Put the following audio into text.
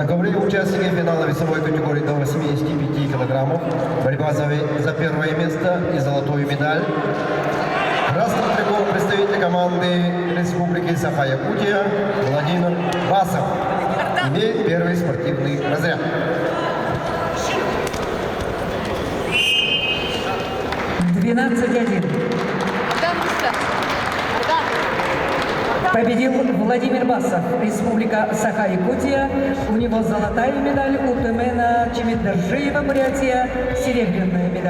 Одноговорили участники финала весовой категории до 85 килограммов. Борьба за первое место и золотую медаль. Красным триком представитель команды Республики Саха-Якутия Владимир Басов имеет первый спортивный разряд. Победил Владимир Басов, Республика Саха-Якутия. У него золотая медаль, у Тумена Чемидержиева, Бурятия, серебряная медаль.